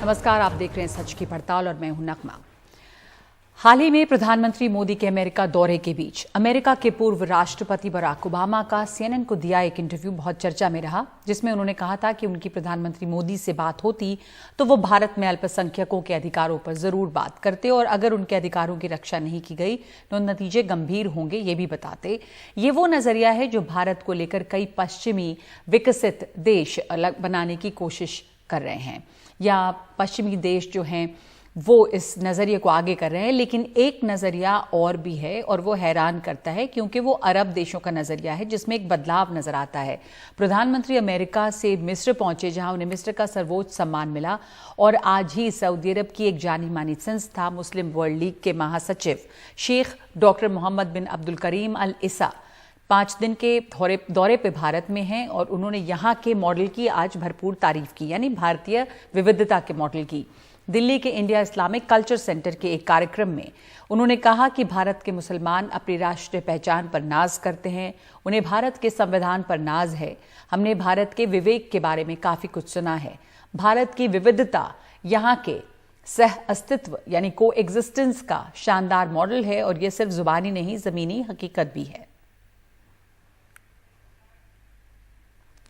नमस्कार, आप देख रहे हैं सच की पड़ताल और मैं हूं नगमा। हाल ही में प्रधानमंत्री मोदी के अमेरिका दौरे के बीच अमेरिका के पूर्व राष्ट्रपति बराक ओबामा का CNN को दिया एक इंटरव्यू बहुत चर्चा में रहा, जिसमें उन्होंने कहा था कि उनकी प्रधानमंत्री मोदी से बात होती तो वो भारत में अल्पसंख्यकों के अधिकारों पर जरूर बात करते और अगर उनके अधिकारों की रक्षा नहीं की गई तो नतीजे गंभीर होंगे, ये भी बताते। ये वो नजरिया है जो भारत को लेकर कई पश्चिमी विकसित देश बनाने की कोशिश कर रहे हैं, या पश्चिमी देश जो हैं वो इस नज़रिए को आगे कर रहे हैं। लेकिन एक नज़रिया और भी है और वो हैरान करता है, क्योंकि वो अरब देशों का नज़रिया है जिसमें एक बदलाव नज़र आता है। प्रधानमंत्री अमेरिका से मिस्र पहुंचे, जहां उन्हें मिस्र का सर्वोच्च सम्मान मिला, और आज ही सऊदी अरब की एक जानी मानी संस्था मुस्लिम वर्ल्ड लीग के महासचिव शेख डॉक्टर मोहम्मद बिन अब्दुल करीम अल इसा 5 दिन के दौरे पे भारत में हैं और उन्होंने यहाँ के मॉडल की आज भरपूर तारीफ की, यानी भारतीय विविधता के मॉडल की। दिल्ली के इंडिया इस्लामिक कल्चर सेंटर के एक कार्यक्रम में उन्होंने कहा कि भारत के मुसलमान अपनी राष्ट्रीय पहचान पर नाज करते हैं, उन्हें भारत के संविधान पर नाज है। हमने भारत के विवेक के बारे में काफी कुछ सुना है। भारत की विविधता यहाँ के सह अस्तित्व यानी को एग्जिस्टेंस का शानदार मॉडल है, और ये सिर्फ जुबानी नहीं, जमीनी हकीकत भी है।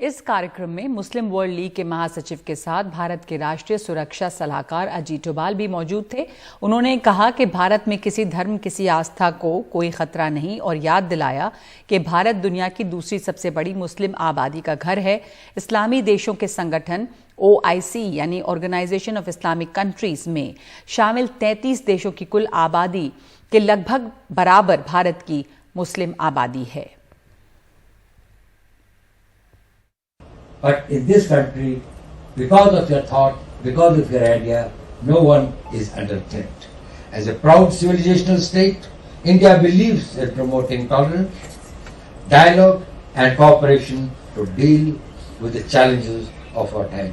इस कार्यक्रम में मुस्लिम वर्ल्ड लीग के महासचिव के साथ भारत के राष्ट्रीय सुरक्षा सलाहकार अजीत डोभाल भी मौजूद थे। उन्होंने कहा कि भारत में किसी धर्म, किसी आस्था को कोई खतरा नहीं, और याद दिलाया कि भारत दुनिया की दूसरी सबसे बड़ी मुस्लिम आबादी का घर है। इस्लामी देशों के संगठन OIC यानी ऑर्गेनाइजेशन ऑफ इस्लामिक कंट्रीज में शामिल 33 देशों की कुल आबादी के लगभग बराबर भारत की मुस्लिम आबादी है। But in this country, because of your thought, because of your idea, no one is under threat. As a proud civilizational state, India believes in promoting tolerance, dialogue and cooperation to deal with the challenges of our time.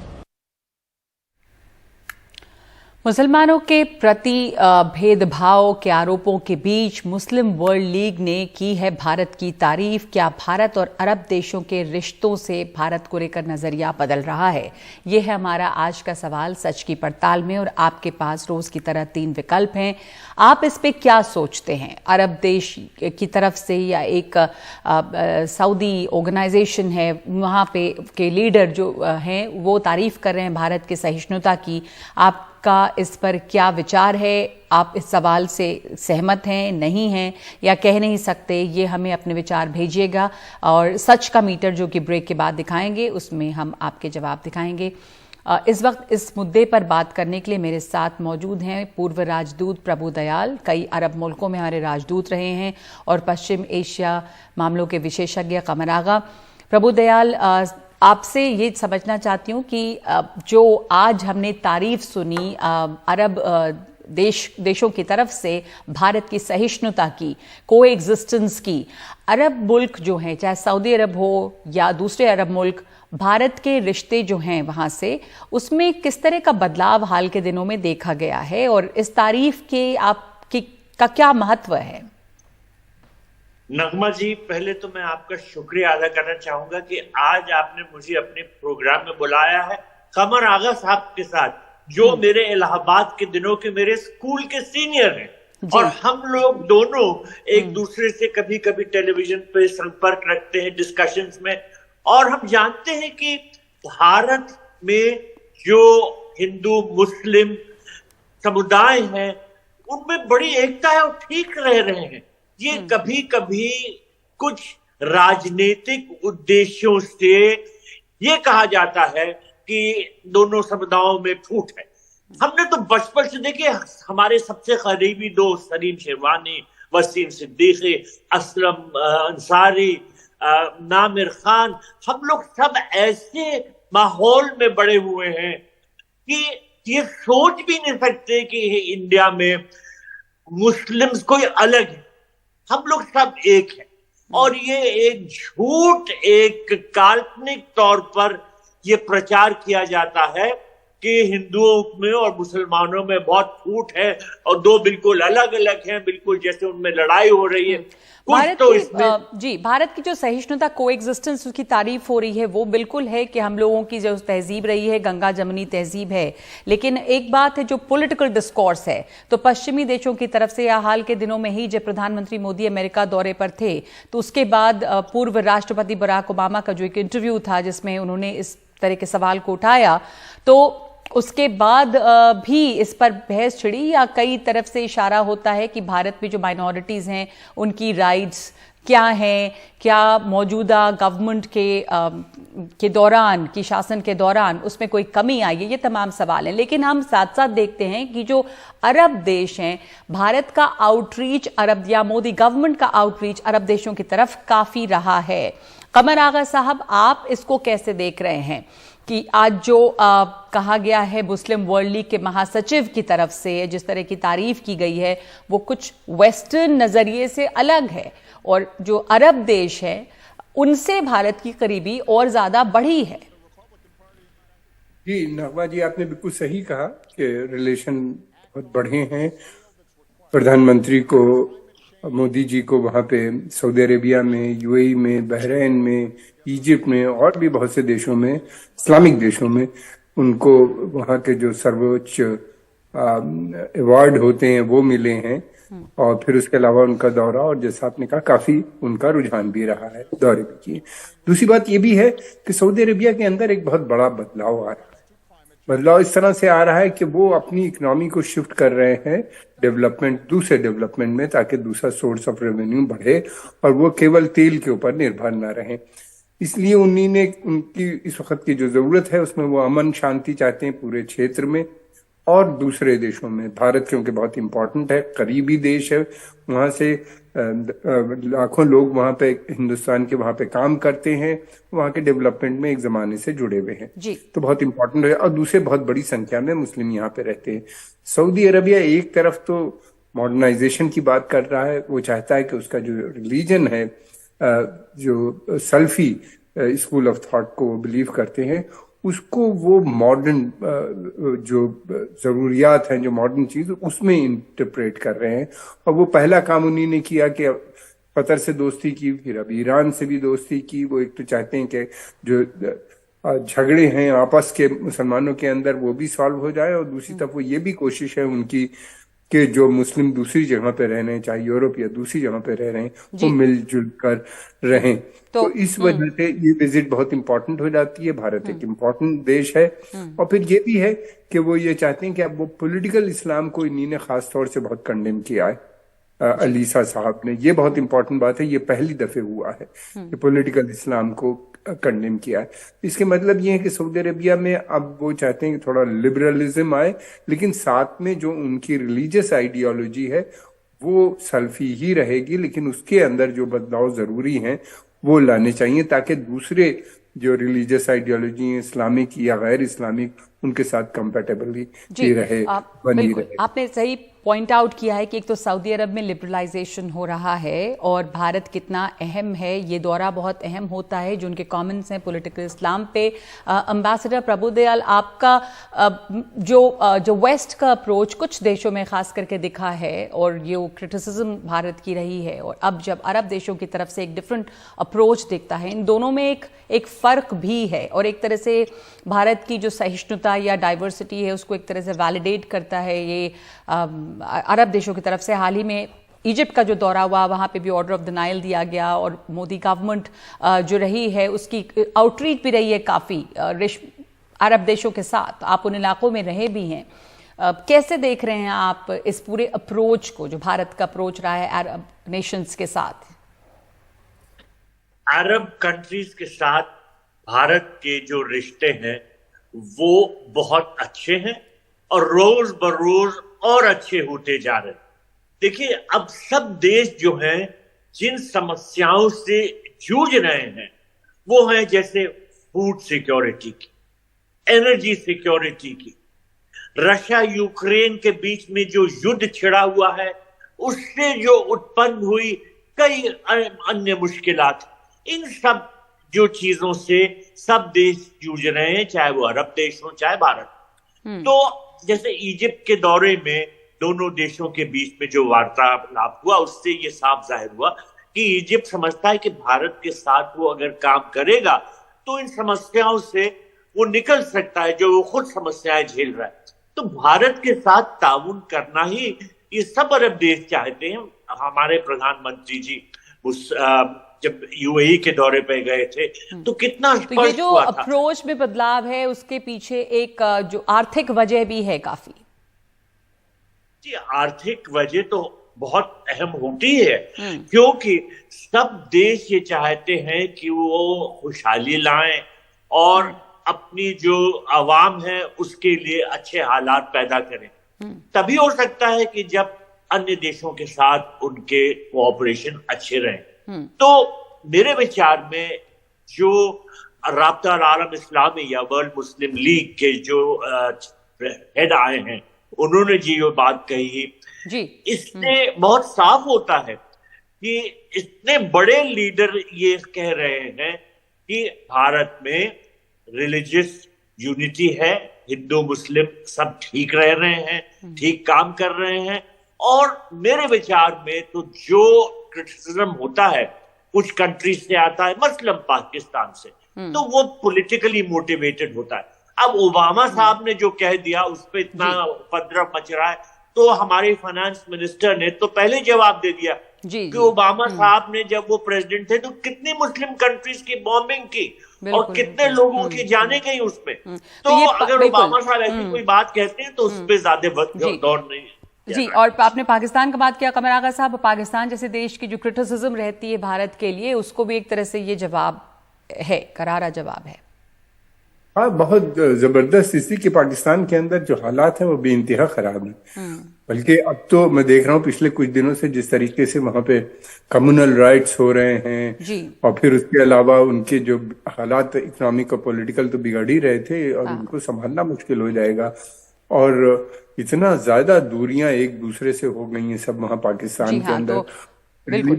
मुसलमानों के प्रति भेदभाव के आरोपों के बीच मुस्लिम world league ने की है भारत की तारीफ। क्या भारत और अरब देशों के रिश्तों से भारत को लेकर नजरिया बदल रहा है? ये है हमारा आज का सवाल सच की पड़ताल में, और आपके पास रोज की तरह 3 विकल्प हैं। आप इस पे क्या सोचते हैं? अरब देश की तरफ से, या एक सऊदी ऑर्गेनाइजेशन है, वहाँ पे के लीडर जो हैं वो तारीफ कर रहे हैं भारत की सहिष्णुता की। आपका इस पर क्या विचार है? आप इस सवाल से सहमत हैं, नहीं हैं, या कह नहीं सकते? ये हमें अपने विचार भेजिएगा, और सच का मीटर जो कि ब्रेक के बाद दिखाएंगे उसमें हम आपके जवाब दिखाएंगे। इस वक्त इस मुद्दे पर बात करने के लिए मेरे साथ मौजूद हैं पूर्व राजदूत प्रभु दयाल, कई अरब मुल्कों में हमारे राजदूत रहे हैं, और पश्चिम एशिया मामलों के विशेषज्ञ कमर आगा। प्रभु दयाल, आपसे ये समझना चाहती हूँ कि जो आज हमने तारीफ सुनी अरब देशों की तरफ से भारत की सहिष्णुता की, को एग्जिस्टेंस की, अरब मुल्क जो हैं, चाहे सऊदी अरब हो या दूसरे अरब मुल्क, भारत के रिश्ते जो हैं वहां से, उसमें किस तरह का बदलाव हाल के दिनों में देखा गया है, और इस तारीफ के आपकी का क्या महत्व है? नगमा जी, पहले तो मैं आपका शुक्रिया अदा करना चाहूंगा कि आज आपने मुझे अपने प्रोग्राम में बुलाया है कमर आगा साहब के साथ, जो मेरे इलाहाबाद के दिनों के मेरे स्कूल के सीनियर हैं, और हम लोग दोनों एक दूसरे से कभी कभी टेलीविजन पे संपर्क रखते हैं डिस्कशंस में, और हम जानते हैं कि भारत में जो हिंदू मुस्लिम समुदाय हैं उनमें बड़ी एकता है और ठीक रह रहे हैं। ये कभी कभी कुछ राजनीतिक उद्देश्यों से ये कहा जाता है कि दोनों समुदायों में फूट है। हमने तो बचपन से देखिए, हमारे सबसे करीबी दोस्त सलीम शेरवानी, वसीम सिद्दीकी, असलम अंसारी, नामिर खान, हम लोग सब ऐसे माहौल में बड़े हुए हैं कि ये सोच भी नहीं सकते कि इंडिया में मुस्लिम्स कोई अलग है। हम लोग सब एक हैं, और ये एक झूठ, एक काल्पनिक तौर पर ये प्रचार किया जाता है कि हिंदुओं में और मुसलमानों में बहुत फूट है और दो बिल्कुल अलग अलग हैं, बिल्कुल जैसे उनमें लड़ाई हो रही है। भारत की जो सहिष्णुता कोएग्जिस्टेंस उसकी तारीफ हो रही है, वो बिल्कुल है कि हम लोगों की जो तहजीब रही है गंगा जमनी तहजीब है। लेकिन एक बात है जो पॉलिटिकल डिस्कोर्स है, तो पश्चिमी देशों की तरफ से या हाल के दिनों में ही जब प्रधानमंत्री मोदी अमेरिका दौरे पर थे तो उसके बाद पूर्व राष्ट्रपति बराक ओबामा का जो एक इंटरव्यू था जिसमें उन्होंने इस तरह के सवाल को उठाया, तो उसके बाद भी इस पर बहस छिड़ी या कई तरफ से इशारा होता है कि भारत में जो माइनॉरिटीज हैं उनकी राइट्स क्या हैं, क्या मौजूदा गवर्नमेंट के दौरान की शासन के दौरान उसमें कोई कमी आई है, ये तमाम सवाल हैं। लेकिन हम साथ साथ देखते हैं कि जो अरब देश हैं, भारत का आउटरीच अरब या मोदी गवर्नमेंट का आउटरीच अरब देशों की तरफ काफी रहा है। कमर आगा साहब, आप इसको कैसे देख रहे हैं कि आज जो कहा गया है मुस्लिम वर्ल्ड लीग के महासचिव की तरफ से जिस तरह की तारीफ की गई है वो कुछ वेस्टर्न नजरिए से अलग है और जो अरब देश है उनसे भारत की करीबी और ज्यादा बढ़ी है? जी नगमा जी, आपने बिल्कुल सही कहा कि रिलेशन बहुत बढ़े हैं। प्रधानमंत्री को, मोदी जी को वहाँ पे सऊदी अरेबिया में, यूएई में, बहरीन में, इजिप्ट में और भी बहुत से देशों में, इस्लामिक देशों में उनको वहाँ के जो सर्वोच्च अवार्ड होते हैं वो मिले हैं। और फिर उसके अलावा उनका दौरा, और जैसा आपने कहा काफी उनका रुझान भी रहा है, दौरे भी किए। दूसरी बात ये भी है कि सऊदी अरेबिया के अंदर एक बहुत बड़ा बदलाव आ रहा है। बदलाव इस तरह से आ रहा है कि वो अपनी इकोनॉमी को शिफ्ट कर रहे हैं दूसरे डेवलपमेंट में, ताकि दूसरा सोर्स ऑफ रेवेन्यू बढ़े और वो केवल तेल के ऊपर निर्भर न रहे। इसलिए उनकी इस वक्त की जो जरूरत है उसमें वो अमन शांति चाहते हैं पूरे क्षेत्र में और दूसरे देशों में। भारत क्योंकि बहुत इंपॉर्टेंट है, करीबी देश है, वहां से लाखों लोग वहां पे, हिंदुस्तान के वहां पे काम करते हैं, वहां के डेवलपमेंट में एक जमाने से जुड़े हुए हैं जी। तो बहुत इंपॉर्टेंट है। और दूसरे बहुत बड़ी संख्या में मुस्लिम यहाँ पे रहते हैं। सऊदी अरबिया एक तरफ तो मॉडर्नाइजेशन की बात कर रहा है, वो चाहता है कि उसका जो रिलीजन है, जो सल्फी स्कूल ऑफ थॉट को बिलीव करते हैं, उसको वो मॉडर्न जो जरूरियात हैं, जो मॉडर्न चीज, उसमें इंटरप्रेट कर रहे हैं। और वो पहला काम उन्हीं ने किया कि कतर से दोस्ती की, फिर अब ईरान से भी दोस्ती की। वो एक तो चाहते हैं कि जो झगड़े हैं आपस के मुसलमानों के अंदर वो भी सॉल्व हो जाए, और दूसरी तरफ वो ये भी कोशिश है उनकी कि जो मुस्लिम दूसरी जगह पे रह रहे हैं, चाहे यूरोप या दूसरी जगह पे रह रहे हैं, वो मिलजुल कर रहें। तो इस वजह से ये विजिट बहुत इंपॉर्टेंट हो जाती है। भारत एक इंपॉर्टेंट देश है। और फिर ये भी है कि वो ये चाहते हैं कि अब वो पॉलिटिकल इस्लाम को इन्हीं ने खास तौर से बहुत कंडेम किया है, अलीसा साहब ने। ये बहुत इंपॉर्टेंट बात है, ये पहली दफे हुआ है कि पॉलिटिकल इस्लाम को कंडेम किया है। इसके मतलब ये है कि सऊदी अरेबिया में अब वो चाहते हैं कि थोड़ा लिबरलिज्म आए, लेकिन साथ में जो उनकी रिलीजियस आइडियोलॉजी है वो सल्फी ही रहेगी, लेकिन उसके अंदर जो बदलाव जरूरी हैं वो लाने चाहिए, ताकि दूसरे जो रिलीजियस आइडियोलॉजी है, इस्लामिक या गैर इस्लामिक, उनके साथ कंपेटेबली रहे, बनी रहे। आपने सही पॉइंट आउट किया है कि एक तो सऊदी अरब में लिबरलाइजेशन हो रहा है और भारत कितना अहम है, ये दौरा बहुत अहम होता है। जो उनके कमेंट्स हैं पॉलिटिकल इस्लाम पे, एम्बेसडर प्रभुदयाल, आपका जो वेस्ट का अप्रोच कुछ देशों में खास करके दिखा है और ये क्रिटिसिज्म भारत की रही है, और अब जब अरब देशों की तरफ से एक डिफरेंट अप्रोच दिखता है, इन दोनों में एक फर्क भी है और एक तरह से भारत की जो सहिष्णुता या डाइवर्सिटी है उसको एक तरह से वैलिडेट करता है ये अरब देशों की तरफ से। हाल ही में इजिप्ट का जो दौरा हुआ, वहां पे भी ऑर्डर ऑफ डिनायल दिया गया और मोदी गवर्नमेंट जो रही है उसकी आउटरीच भी रही है काफी अरब देशों के साथ। आप उन इलाकों में रहे भी हैं, कैसे देख रहे हैं आप इस पूरे अप्रोच को जो भारत का अप्रोच रहा है अरब नेशंस के साथ? अरब कंट्रीज के साथ भारत के जो रिश्ते हैं वो बहुत अच्छे हैं और रोज बरोज और अच्छे होते जा रहे हैं। देखिए, अब सब देश जो हैं जिन समस्याओं से जूझ रहे हैं वो हैं जैसे फूड सिक्योरिटी की, एनर्जी सिक्योरिटी की, रशिया यूक्रेन के बीच में जो युद्ध छिड़ा हुआ है उससे जो उत्पन्न हुई कई अन्य मुश्किलात, इन सब जो चीजों से सब देश जूझ रहे हैं, चाहे वो अरब देश हो चाहे भारत। तो जैसे इजिप्ट के दौरे में दोनों देशों के बीच में जो वार्तालाप हुआ, उससे ये साफ जाहिर हुआ कि इजिप्ट समझता है कि भारत के साथ वो अगर काम करेगा तो इन समस्याओं से वो निकल सकता है जो वो खुद समस्याएं झेल रहा है। तो भारत के साथ ताउन करना ही ये सब अरब देश चाहते हैं। हमारे प्रधानमंत्री जी उस जब यूएई के दौरे पे गए थे तो कितना तो ये जो अप्रोच में बदलाव है उसके पीछे एक जो आर्थिक वजह भी है काफी। जी, आर्थिक वजह तो बहुत अहम होती है, क्योंकि सब देश ये चाहते हैं कि वो खुशहाली लाएं और अपनी जो आवाम है उसके लिए अच्छे हालात पैदा करें। तभी हो सकता है कि जब अन्य देशों के साथ उनके कोऑपरेशन अच्छे रहें। तो मेरे विचार में जो राब्ता आलम इस्लामी या वर्ल्ड मुस्लिम लीग के जो हेड आए हैं, उन्होंने जी ये बात कही जी, इससे बहुत साफ होता है कि इतने बड़े लीडर ये कह रहे हैं कि भारत में रिलीजियस यूनिटी है, हिंदू मुस्लिम सब ठीक रह रहे हैं, ठीक काम कर रहे हैं। और मेरे विचार में तो जो क्रिटिसिज्म होता है कुछ कंट्रीज से आता है, मसलन पाकिस्तान से, तो वो पॉलिटिकली मोटिवेटेड होता है। अब ओबामा साहब ने जो कह दिया उस पर इतना उपद्रव मच रहा है, तो हमारे फाइनेंस मिनिस्टर ने तो पहले जवाब दे दिया कि ओबामा साहब ने जब वो प्रेसिडेंट थे तो कितनी मुस्लिम कंट्रीज की बॉम्बिंग की और कितने लोगों की जाने गई उसमें। तो अगर ओबामा साहब ऐसी कोई बात कहते हैं तो उस पर ज्यादा दौर नहीं जी। और आपने पाकिस्तान का बात किया कमर आगा साहब, पाकिस्तान जैसे देश की जो क्रिटिसिज्म रहती है भारत के लिए, उसको भी एक तरह से ये जवाब है, करारा जवाब है। हाँ, बहुत जबरदस्त। इसी के पाकिस्तान के अंदर जो हालात हैं वो बेइंतहा खराब हैं। बल्कि अब तो मैं देख रहा हूँ पिछले कुछ दिनों से जिस तरीके से वहां पे कम्युनल राइट्स हो रहे हैं, और फिर उसके अलावा उनके जो हालात इकोनॉमिक और पॉलिटिकल तो बिगड़ ही रहे थे और उनको संभालना मुश्किल हो जाएगा। और इतना ज्यादा दूरियां एक दूसरे से हो गई हैं सब वहां पाकिस्तान के अंदर।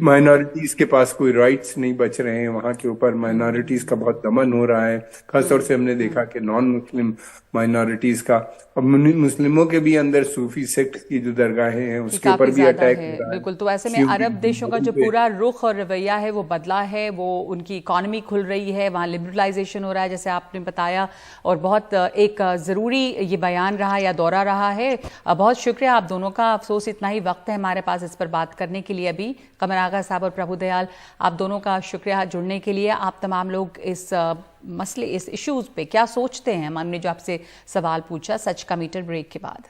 माइनॉरिटीज के पास कोई राइट्स नहीं बच रहे हैं, वहां के ऊपर माइनॉरिटीज का बहुत दमन हो रहा है। खासतौर से हमने देखा कि नॉन मुस्लिम माइनॉरिटीज का, और मुस्लिमों के भी अंदर सूफी सेक्ट की जो दरगाहें हैं उसके ऊपर भी अटैक हो रहा है। बिल्कुल। तो ऐसे में अरब देशों का जो पूरा रुख और रवैया है वो बदला है, वो उनकी इकोनॉमी खुल रही है, वहाँ लिबरलाइजेशन हो रहा है जैसे आपने बताया, और बहुत एक ज़रूरी ये बयान रहा या दौरा रहा है। बहुत शुक्रिया आप दोनों का। अफसोस इतना ही वक्त है हमारे पास इस पर बात करने के लिए अभी। कमर आगा साहब और प्रभु दयाल, आप दोनों का शुक्रिया जुड़ने के लिए। आप तमाम लोग इस मसले, इस इश्यूज पे क्या सोचते हैं? हमने जो आपसे सवाल पूछा सच का मीटर ब्रेक के बाद।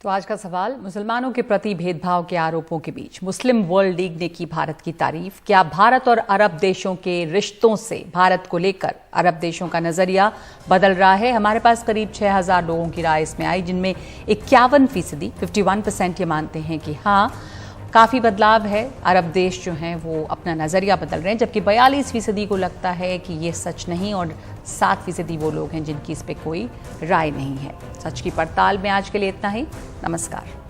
तो आज का सवाल, मुसलमानों के प्रति भेदभाव के आरोपों के बीच मुस्लिम वर्ल्ड लीग ने की भारत की तारीफ। क्या भारत और अरब देशों के रिश्तों से भारत को लेकर अरब देशों का नजरिया बदल रहा है? हमारे पास करीब 6000 लोगों की राय इसमें आई, जिनमें 51% 51% ये मानते हैं कि हाँ काफ़ी बदलाव है, अरब देश जो हैं वो अपना नज़रिया बदल रहे हैं, जबकि 42% को लगता है कि ये सच नहीं, और 7% वो लोग हैं जिनकी इस पे कोई राय नहीं है। सच की पड़ताल में आज के लिए इतना ही। नमस्कार।